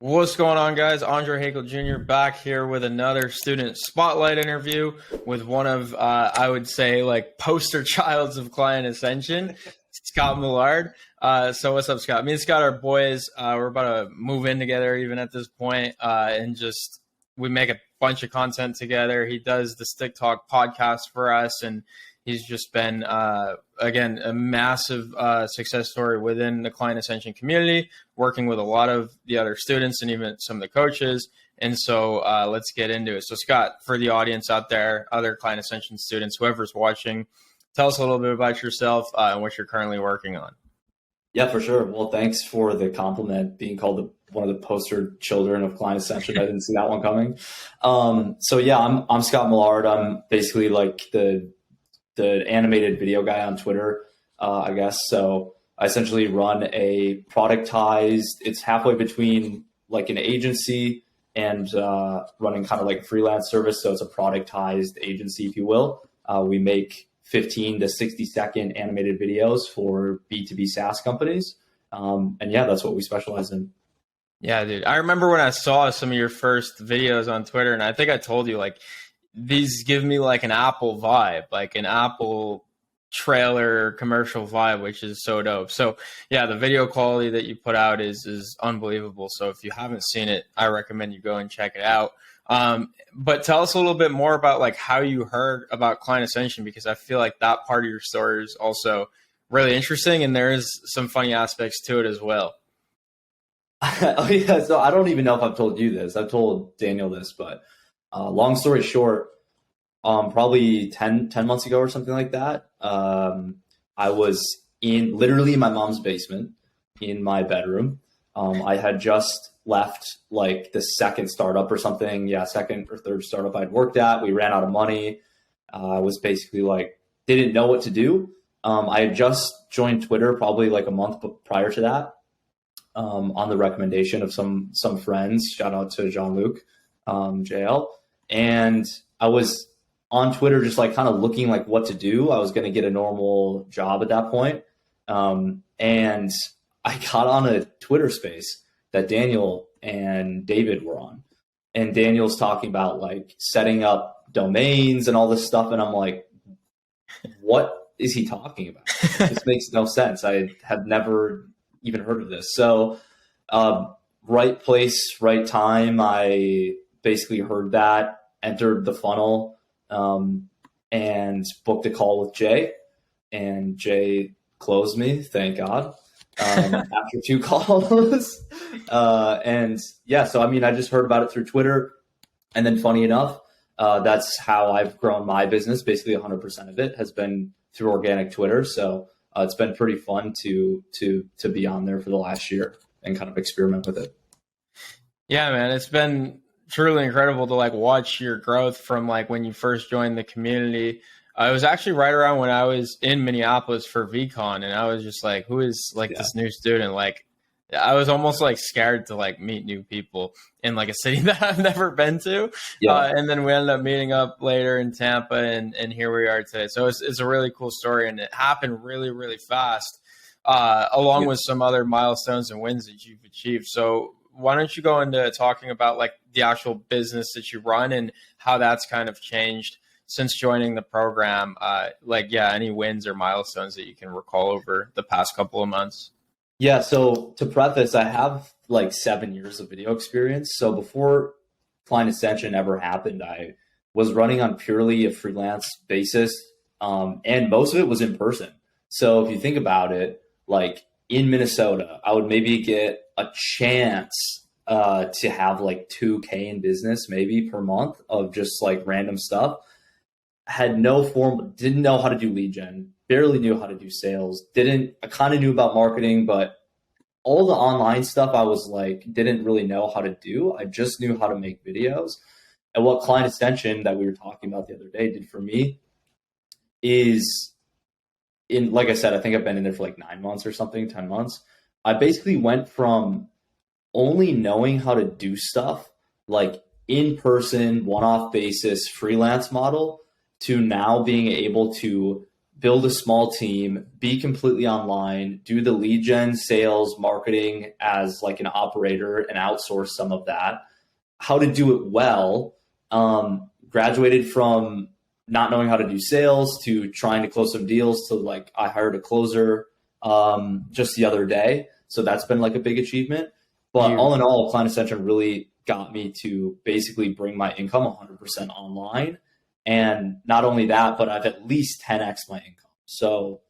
What's going on, guys? Andre Haykal Jr. back here with another student spotlight interview with one of, I would say, like poster childs of client ascension, Scott Millard. So what's up, Scott? Me and Scott are boys. We're about to move in together even at this point, and just we make a bunch of content together. He does the Stick Talk podcast for us, and he's just been, again, a massive success story within the client ascension community, working with a lot of the other students and even some of the coaches. And so let's get into it. So Scott, for the audience out there, other client ascension students, whoever's watching, tell us a little bit about yourself and what you're currently working on. Yeah, for sure. Well, thanks for the compliment, being called one of the poster children of client ascension. I didn't see that one coming. So yeah, I'm Scott Millard. I'm basically like the animated video guy on Twitter, I guess. So I essentially run a productized, it's halfway between like an agency and running kind of like a freelance service. So it's a productized agency, if you will. We make 15 to 60 second animated videos for B2B SaaS companies. And yeah, that's what we specialize in. Yeah, dude. I remember when I saw some of your first videos on Twitter, and I think I told you, like, these give me like an Apple vibe, like an Apple trailer commercial vibe, which is so dope. So yeah, the video quality that you put out is unbelievable. So if you haven't seen it, I recommend you go and check it out. But tell us a little bit more about like how you heard about client ascension, because I feel like that part of your story is also really interesting, and there is some funny aspects to it as well. Oh yeah, so I don't even know if I've told you this. I've told Daniel this, but long story short, probably 10 months ago or something like that, I was literally in my mom's basement in my bedroom. I had just left like the second startup or something. Yeah, second or third startup I'd worked at. We ran out of money. I was basically like, didn't know what to do. I had just joined Twitter probably like a month prior to that, on the recommendation of some friends. Shout out to Jean-Luc, JL. And I was on Twitter just like kind of looking like what to do. I was going to get a normal job at that point. And I got on a Twitter space that Daniel and David were on. And Daniel's talking about like setting up domains and all this stuff. And I'm like, what is he talking about? This makes no sense. I had never even heard of this. So right place, right time. I basically heard that, entered the funnel, and booked a call with Jay, and Jay closed me, thank God, after 2 calls. And yeah, so I mean, I just heard about it through Twitter, and then funny enough, that's how I've grown my business. Basically 100% of it has been through organic Twitter. So it's been pretty fun to be on there for the last year and kind of experiment with it. Yeah, man, it's been truly incredible to like watch your growth from like when you first joined the community. It was actually right around when I was in Minneapolis for VCon, and I was just like, who is like this new student? Like, I was almost like scared to like meet new people in like a city that I've never been to. And then we ended up meeting up later in Tampa, and here we are today. So it's a really cool story, and it happened really, really fast, along with some other milestones and wins that you've achieved. So why don't you go into talking about like the actual business that you run and how that's kind of changed since joining the program? Any wins or milestones that you can recall over the past couple of months? Yeah, so to preface, I have like 7 years of video experience. So before client ascension ever happened, I was running on purely a freelance basis, and most of it was in person. So if you think about it, like in Minnesota, I would maybe get a chance to have like 2K in business maybe per month of just like random stuff. Had no form, didn't know how to do lead gen, barely knew how to do sales. I kind of knew about marketing, but all the online stuff I was like, didn't really know how to do. I just knew how to make videos. And what client ascension that we were talking about the other day did for me is, like I said, I think I've been in there for like 9 months or something, 10 months. I basically went from only knowing how to do stuff like in person, one-off basis, freelance model, to now being able to build a small team, be completely online, do the lead gen, sales, marketing as like an operator and outsource some of that, how to do it well. Graduated from not knowing how to do sales to trying to close some deals to like I hired a closer just the other day. So that's been like a big achievement. But all in all, Client Ascension really got me to basically bring my income 100% online. And not only that, but I've at least 10x my income. So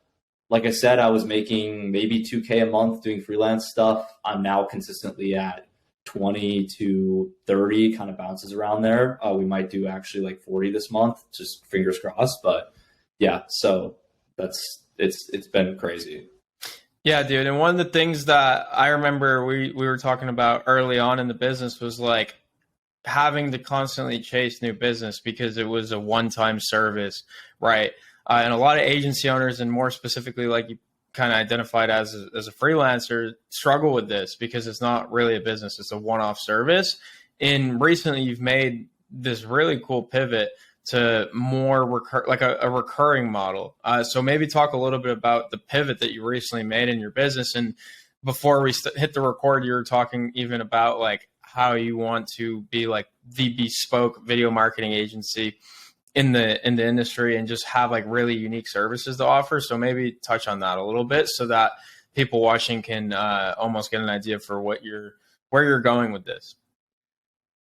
like I said, I was making maybe 2K a month doing freelance stuff. I'm now consistently at 20 to 30, kind of bounces around there. We might do actually like 40 this month, just fingers crossed. But yeah, so it's been crazy. Yeah, dude. And one of the things that I remember we were talking about early on in the business was like having to constantly chase new business because it was a one-time service, right? And a lot of agency owners, and more specifically, like you kind of identified as a freelancer, struggle with this because it's not really a business. It's a one-off service. And recently you've made this really cool pivot to more like a recurring model. So maybe talk a little bit about the pivot that you recently made in your business. And before we hit the record, you were talking even about like how you want to be like the bespoke video marketing agency in the industry and just have like really unique services to offer. So maybe touch on that a little bit so that people watching can almost get an idea for where you're going with this.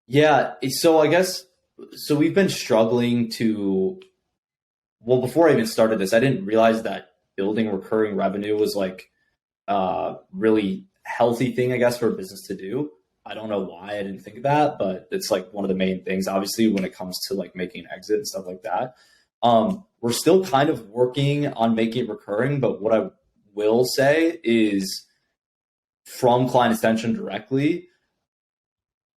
Yeah. So I guess, so we've been struggling before I even started this, I didn't realize that building recurring revenue was like a really healthy thing, I guess, for a business to do. I don't know why I didn't think of that, but it's like one of the main things, obviously, when it comes to like making an exit and stuff like that. We're still kind of working on making it recurring, but what I will say is from Client Ascension directly,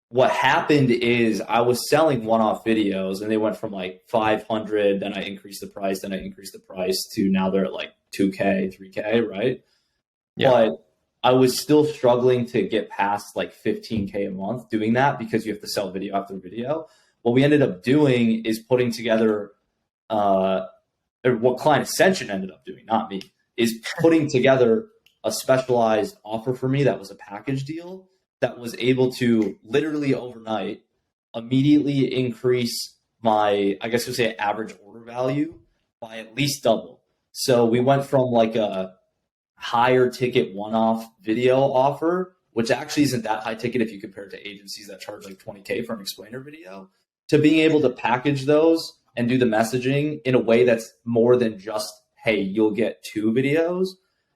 what happened is I was selling one-off videos and they went from like 500, then I increased the price, to now they're at like 2K, 3K, right? Yeah. But I was still struggling to get past like 15K a month doing that because you have to sell video after video. What we ended up doing is putting together, or what Client Ascension ended up doing, not me, is putting together a specialized offer for me that was a package deal that was able to literally overnight immediately increase my, I guess you would say, average order value by at least double. So we went from like a higher ticket one-off video offer, which actually isn't that high ticket if you compare it to agencies that charge like 20K for an explainer video, to being able to package those and do the messaging in a way that's more than just, hey, you'll get 2 videos.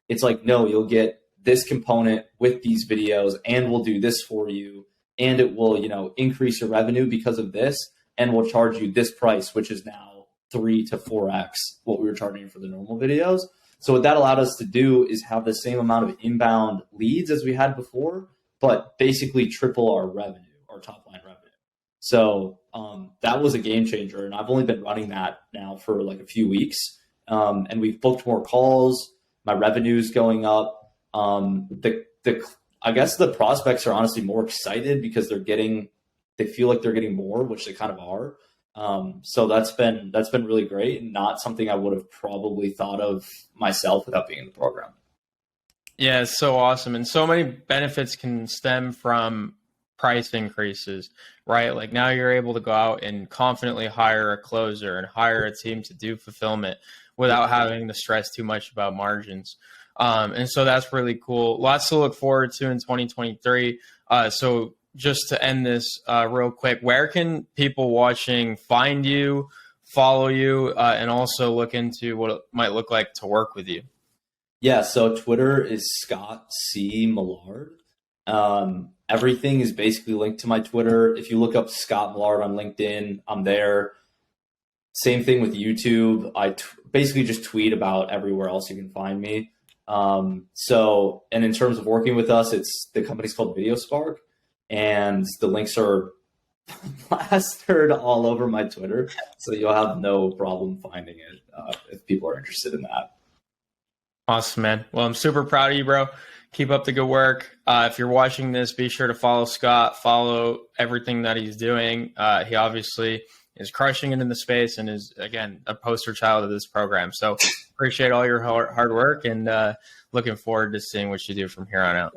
It's like, no, you'll get this component with these videos and we'll do this for you. And it will, increase your revenue because of this. And we'll charge you this price, which is now 3 to 4X what we were charging for the normal videos. So what that allowed us to do is have the same amount of inbound leads as we had before, but basically triple our revenue, our top line revenue. So that was a game changer. And I've only been running that now for like a few weeks. And we've booked more calls. My revenue's going up. I guess the prospects are honestly more excited because they feel like they're getting more, which they kind of are. So that's been really great and not something I would have probably thought of myself without being in the program. Yeah, it's so awesome. And so many benefits can stem from price increases, right? Like now you're able to go out and confidently hire a closer and hire a team to do fulfillment without having to stress too much about margins. And so that's really cool. Lots to look forward to in 2023. So just to end this real quick, where can people watching find you, follow you, and also look into what it might look like to work with you? Yeah, so Twitter is Scott C. Millard. Everything is basically linked to my Twitter. If you look up Scott Millard on LinkedIn, I'm there. Same thing with YouTube. I basically just tweet about everywhere else you can find me. And in terms of working with us, the company's called Video Spark, and the links are plastered all over my Twitter. So you'll have no problem finding it if people are interested in that. Awesome, man. Well, I'm super proud of you, bro. Keep up the good work. If you're watching this, be sure to follow Scott, follow everything that he's doing. He obviously is crushing it in the space and is, again, a poster child of this program. So appreciate all your hard work, and looking forward to seeing what you do from here on out.